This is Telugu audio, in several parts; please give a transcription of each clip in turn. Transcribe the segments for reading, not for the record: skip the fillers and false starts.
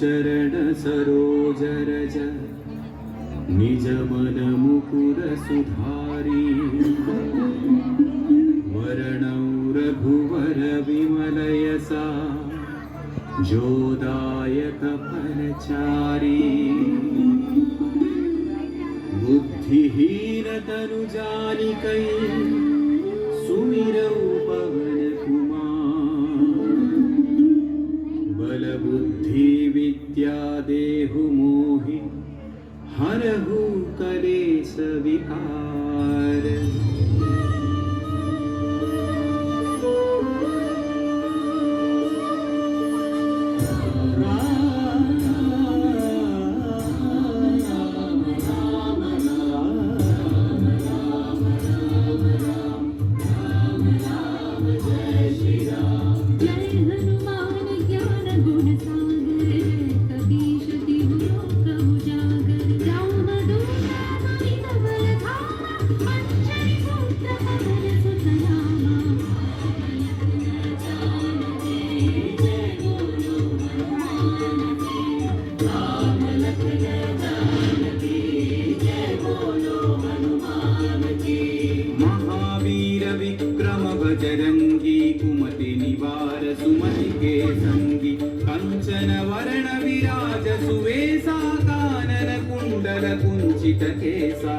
चरण सरोज रज निज मन मुकुर सुधारी वरणौ रघुवर विमल यसा जोदायक फलचारी बुद्धिहीन तनु जानिकै सुमिरौ पवन कुमार बल बुद्धि विद्या देहु मोहि हरहु कलेश विकार। बजरंगी कुमति निवार सुमति के संगी कंचन वरण विराज सुवेशा कानन कुंडल कुंचित केसा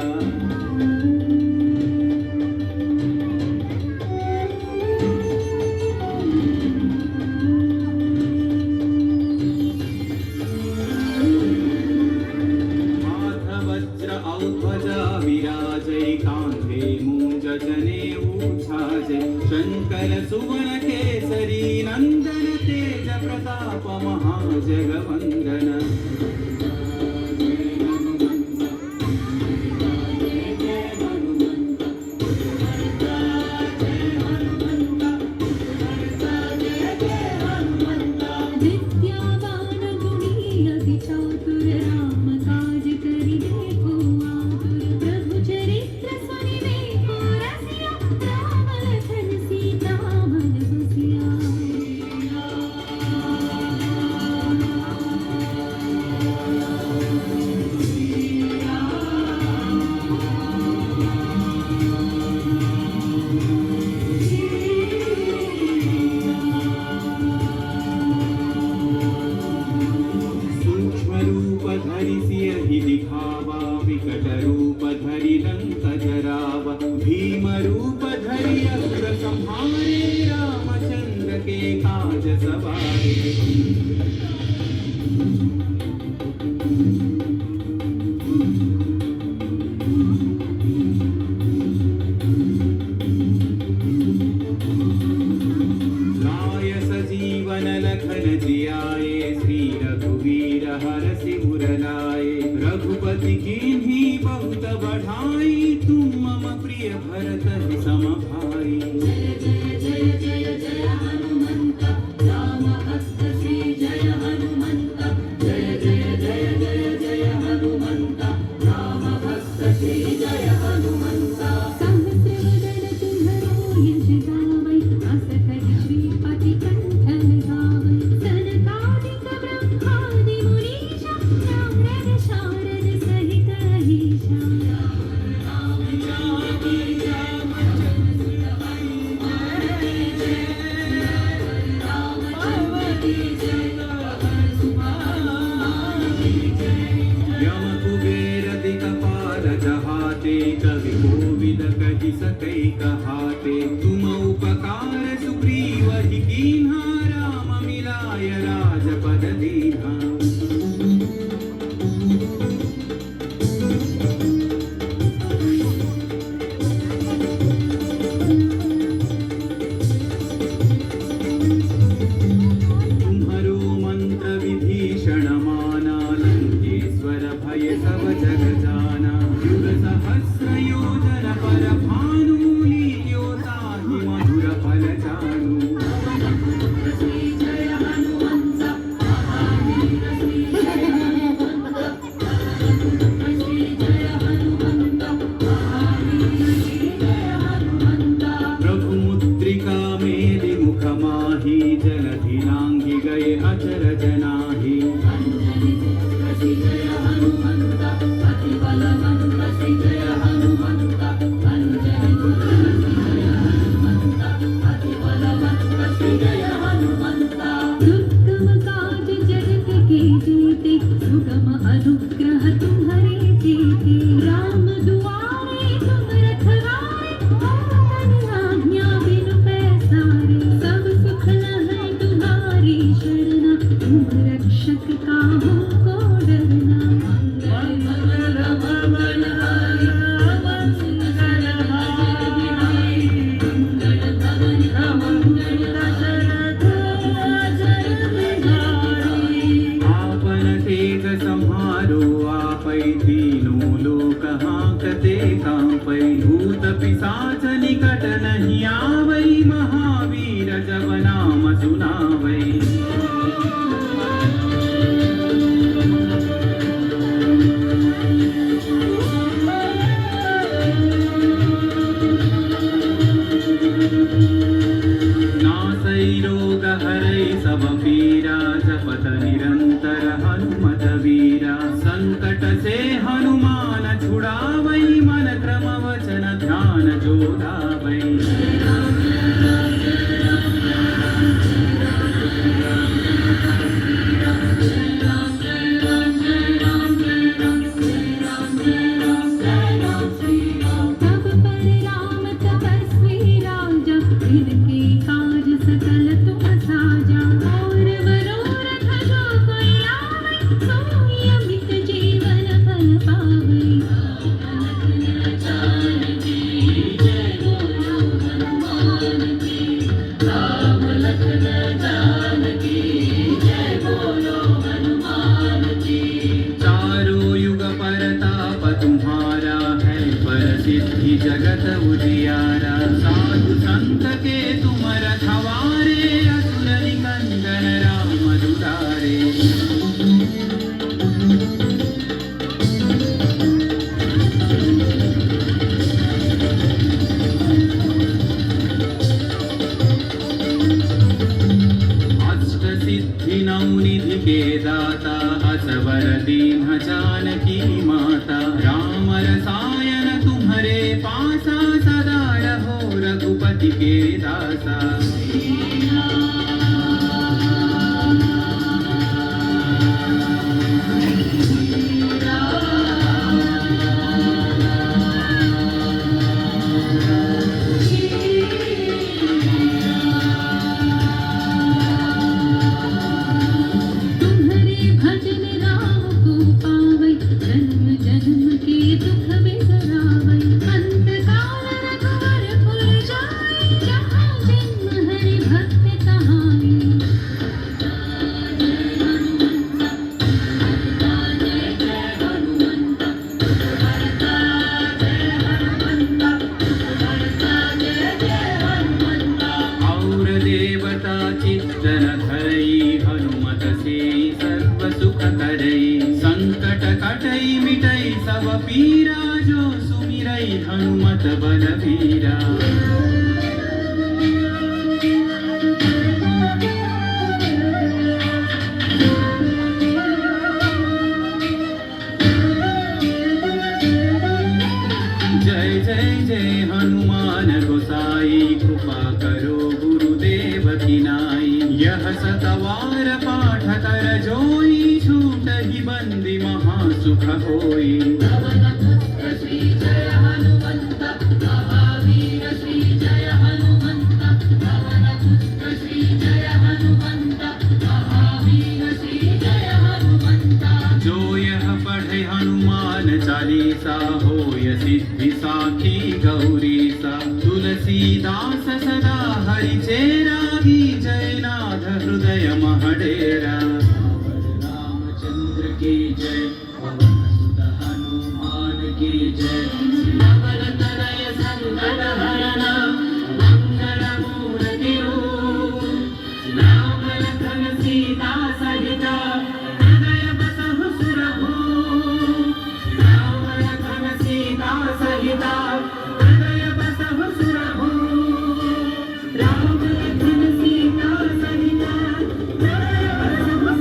हाथ वज्र औध्वजा विराजै कांधे मूंज जनेऊ शंकर सुवन केसरी नंदन तेज प्रताप महाजगवंदन दिखावा विकट रूप धरि लंक जरावा भीम रूप धरि असुर संहारे रामचंद्र के काज सवारे। लाय सजीवन लखन जियाए श्री रघुवीर हरषि उर लाए रघुपति कीन्ही बहुत बढ़ाई तुम मम प्रिय भरत सम भाई। जय जय जय जय जय हनुमंत राम भक्त श्री जय हनुमंत जय जय जय जय जय हनुमंत राम भक्त श्री जय हनुमंत। सहस्रवदन तुम्हरो यश गावै अस कहि श्रीपति कंठ लगावै सनकादिक ब्रह्मादि मुनीषा नारद शारद सहित अहीशा। यम कुबेर दिक्पाल जहाते कवि कोविद कहि सकै कहाते तुम उपकार सुग्रीव ही कीन्हा राम मिलाय राजपद दीन्हा। तुम्हरो मंत्र विभीषण माना लंकेश्वर भय सब जग जाना युग सहस्र योजन पर भानु लील्यो ताहि मधुर फल जानू। श्री जय हनुमंत महावीर श्री जय हनुमंत श्री जय हनुमंत महावीर श्री जय हनुमंत। प्रभु मुद्रिका मेलि मुख माही जलधि लांघि गए अचर जनाहि वै नासै रोग हरै सब पीरा जपत निरंतर हनुमत वीरा संकट से हनुमान छुड़ावै मन क्रम वचन ध्यान जो लावै सिद्धि जगत उजियारा साधु संत के तुम रखवारे असुर निकंदन राम दुलारे अष्ट सिद्धि नौ निधि के दाता असवर दीन जानकी माता राम रसायन तुम्हारे पासा सदा रहो रघुपति के दासा चित्तन धरई हनुमत से सर्व सुख करई संकट कटई मिटई सब पीरा जो सुमिरई हनुमत बलबीरा जय जय जय हनुमान गोसाई कृपा करो गुरुदेव की नाई यह सतवार पाठ कर जोई छूट ही बंदी महासुख होई श्री जय हनुमंत महावीर श्री जय हनुमंत श्री जय हनुमंत महावीर श्री जय हनुमंत जो यह पढ़े हनुमान चालीसा होय सिद्धि साखी गौरी सा तुलसीदास सदा हरि चेरा जय नाथ हृदय महडेरा रामचंद्र की जय सुत हनुमान की जय नवल तनय संकट हरण मंगल मूर्ति राम लखन सीता सहित हृदय बसहु सुरभूप राम लखन सीता सहित हृदय बसहु सुरभूप राम लखन सीता सहित हृदय बसहु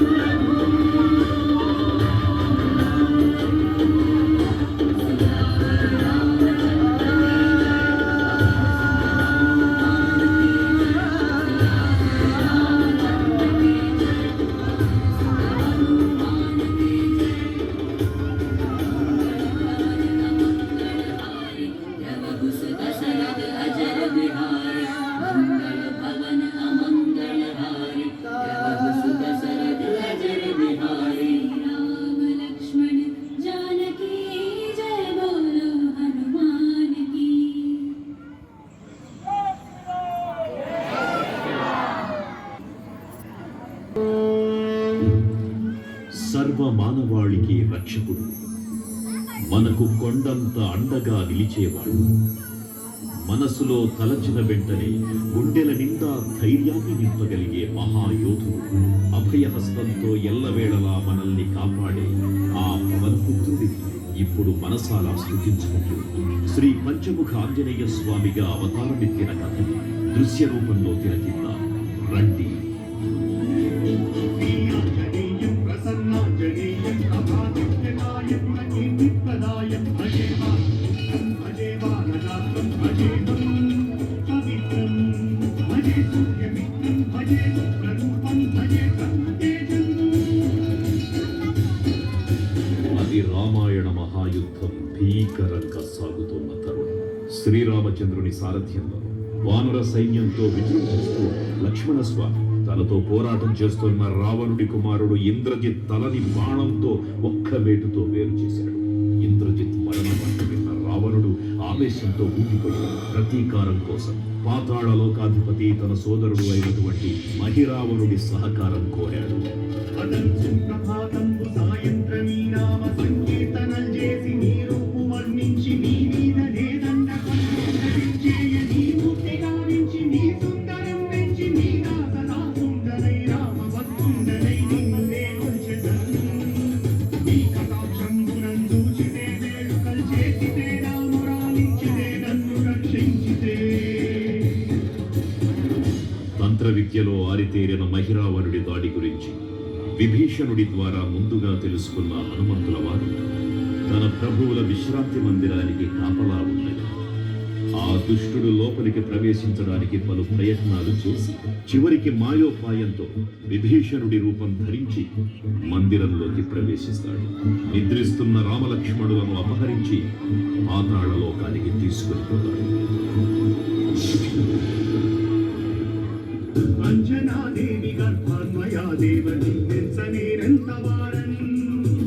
సర్వ మానవాళికి రక్షకుడు, మనకు కొండంత అండగా నిలిచేవాడు, మనసులో తలచిన వెంటనే గుండెల నిండా ధైర్యాన్ని నింపగలిగే మహాయోధుడు, అభయహస్తంతో ఎల్లవేళలా మనల్ని కాపాడే ఆ పవనపుత్రుడిని ఇప్పుడు మనసారా స్తుతించుకుంటూ శ్రీ పంచముఖ ఆంజనేయ స్వామిగా అవతారమెత్తిన కథని దృశ్య రూపంలో తిలకిద్దాం రండి. అది రామాయణ మహాయుద్ధం భీకరంగా సాగుతున్న తరుణం. శ్రీరామచంద్రుని సారథ్యంలో వానర సైన్యంతో విజృంభిస్తూ లక్ష్మణస్వామి తనతో పోరాటం చేస్తున్న రావణుడి కుమారుడు ఇంద్రజిత్ తలని బాణంతో ఒక్క వేటుతో వేరు చేశాడు. ఇంద్రజిత్ మరణం విన్న రావణుడు ఆవేశంతో ఊగిపోయాడు. ప్రతీకారం కోసం పాతాళ లోకాధిపతి తన సోదరుడు అయినటువంటి మహిరావణుడి సహకారం కోరాడు. తంత్ర విద్యలో ఆరితేరిన మహిరావణుడి దాడి గురించి విభీషణుడి ద్వారా ముందుగా తెలుసుకున్న హనుమంతుల వారు తన ప్రభువుల విశ్రాంతి మందిరానికి కాపలా ఉన్నది. ఆ దుష్టుడు లోపలికి ప్రవేశించడానికి పలు ప్రయత్నాలు చేసి చివరికి మాయోపాయంతో విభీషణుడి రూపం ధరించి మందిరంలోకి ప్రవేశిస్తాడు. నిద్రిస్తున్న రామలక్ష్మణులను అపహరించి పాతాళ లోకానికి తీసుకుని పోతాడు. అంజనాదేవి గర్భాన్మయా దేవని నెంచనేనంతవారన్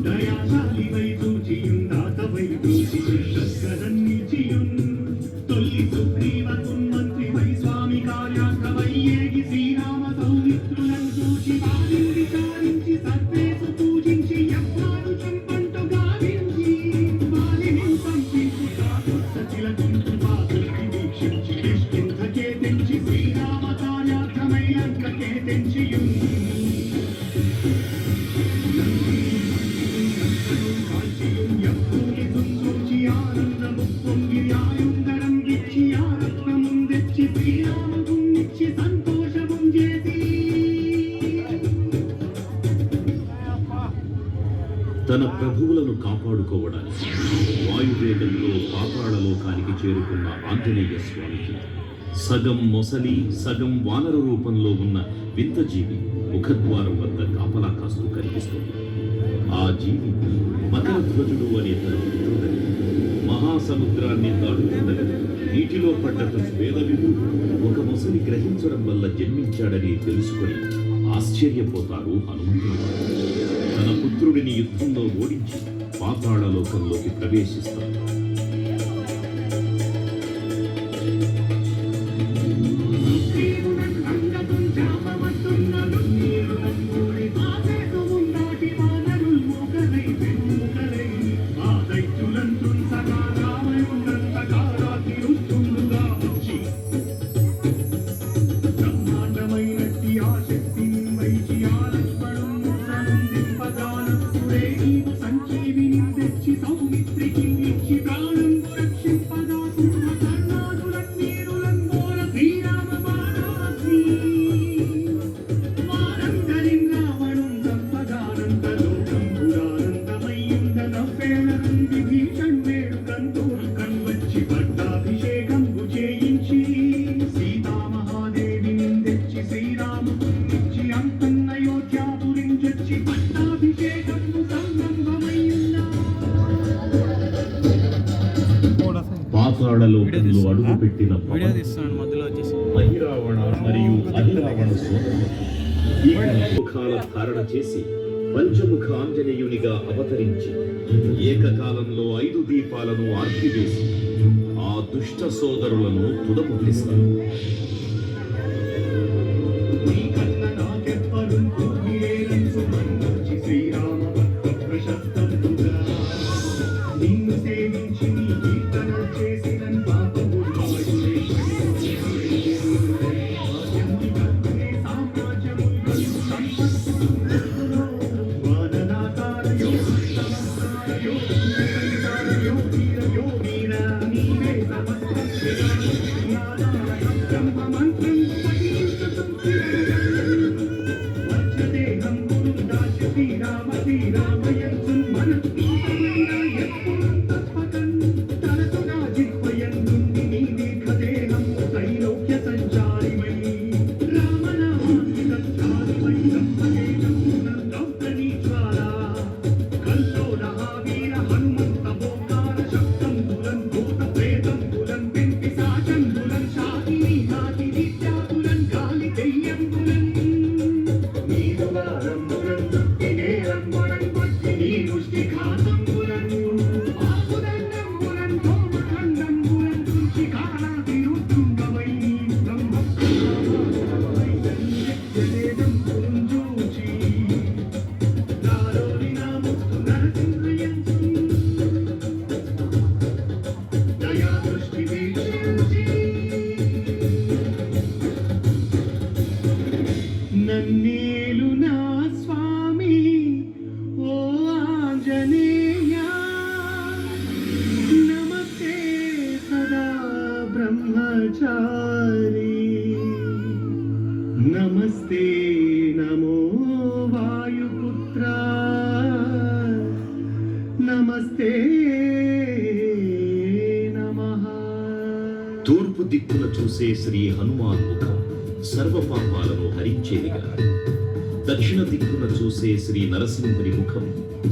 దయాశాలివై చూచియుం దాతవై చూచి శస్కరన్ నిచియుం తొల్లి సుగ్రీవకున్ మంత్రివై స్వామి కార్యార్థమై ఏగి శ్రీరామ సౌమిత్రులను చూచి బాలింది చారించి సర్వేసు పూజించి యజ్ఞాలు చంపంటు గావించి బాలిని పంపించి కాకొత్త చిలకుంటు పాతులకి వీక్షించి కిష్కింధకే తెంచి శ్రీరామ కార్యార్థమై లంకకే తెంచియుం కాల్చియుం యజ్ఞూని తుంచూచి ఆనందము పొంగి ఆయుందరం ఇచ్చి ఆరత్నముం తెచ్చి శ్రీరామగున్నిచ్చి సంతోషముం చేసి తన ప్రభువులను కాపాడుకోవడానికి వాయువేగంలో పాతాళ లోకానికి చేరుకున్న ఆంజనేయ స్వామికి సగం మొసలి సగం వానర రూపంలో ఉన్న వింత జీవి ముఖద్వారం వద్ద కాపలా కాస్తూ కనిపిస్తుంది. ఆ జీవి మకరధ్వజుడు అనే తన మిత్రుడని మహాసముద్రాన్ని దాటుతుండగా నీటిలో పడ్డ వేదవిధుడు ఒక మొసలి గ్రహించడం వల్ల జన్మించాడని తెలుసుకొని ఆశ్చర్యపోతారు హనుమంతుడు. తన పుత్రుడిని యుద్ధంలో ఓడించి పాతాళ లోకంలోకి ప్రవేశిస్తాడు. సంజీవిని తెచ్చి సౌమిత్రికి ఇచ్చి ప్రాణం రక్షింపగా కర్ణాదులన్నీరులందోర శ్రీరామ బాణాగ్ని వారందరిం రావణుం సంపదానంత లోకం పురానందమయ్యుండ నవ్వేళనం విభీషణ్ వేడుకంతోరు కన్వచ్చి పట్టాభిషేకంబు చేయించి సీతామహాదేవిని తెచ్చి శ్రీరామునిచ్చి అంతన్నయోధ్యాపురించొచ్చి పట్టాభిషేకంబు పాతాళ లోకంలో అడుగుపెట్టిన మహిరావణ మరియు అహిరావణ సోదరులు ఈ ముఖాల ధారణ చేసి పంచముఖ ఆంజనేయునిగా అవతరించి ఏకకాలంలో 5 దీపాలను ఆర్పివేసి ఆ దుష్ట సోదరులను తుదముట్టిస్తారు. శ్రీరామ నిన్ను సేవించి నీ కీర్తన చేసిన పాపము బియ్యంబులన్ నీరు వారంబులన్ ఇదే రంబులన్ కొట్టి నీ ముష్టి ఖాతంబులన్ ఆకుదండంబులన్ తోమఖండంబులన్ తుంచి కాలా తిరుతుంగవై బ్రహ్మస్వరూపమై జనేదంబులన్ జూచి నాలోని నా ముక్కు నరసింహయంసు దయా దృష్టి వీక్షించి నన్నేలు నా స్వామి ఓ ఆంజనేయ నమస్తే సదా బ్రహ్మచారి నమస్తే నమో వాయుపుత్ర నమస్తే నమః. తూర్పు దిక్కున చూసే శ్రీ హనుమాన్ ముఖం సర్వ పాపాలను హరించేదిగా, దక్షిణ దిక్కున చూసే శ్రీ నరసింహుని ముఖం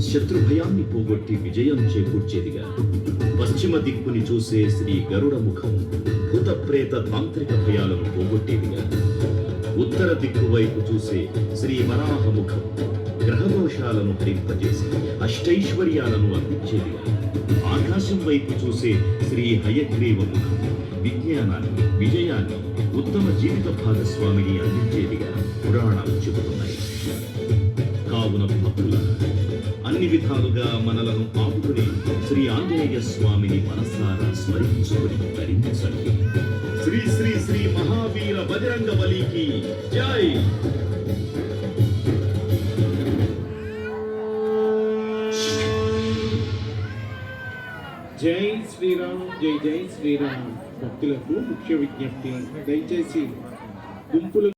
శత్రు భయాన్ని పోగొట్టి విజయం చేకూర్చేదిగా, పశ్చిమ దిక్కుని చూసే శ్రీ గరుడ ముఖం భూత ప్రేత తాంత్రిక భయాలను పోగొట్టేదిగా, ఉత్తర దిక్కు వైపు చూసే శ్రీ వరాహ ముఖం గ్రహదోషాలను హరింపజేసి అష్టైశ్వర్యాలను అందించేదిగా, ఆకాశం వైపు చూసే శ్రీ హయగ్రీవ ముఖం విజ్ఞానాన్ని, విజయాన్ని, ఉత్తమ జీవిత భాగస్వామిని అందించేదిగా పురాణాలు చెబుతున్నాయి. కావున భక్తుల అన్ని విధాలుగా మనలను ఆపుకుని శ్రీ ఆంజనేయ స్వామిని మనసారా స్మరించుకుని ధరించండి. శ్రీ శ్రీ శ్రీ మహావీర బజరంగ బలికి జై. జై శ్రీరామ్, జై జై శ్రీరామ్. భక్తులకు ముఖ్య విజ్ఞప్తి, దయచేసి గుంపులు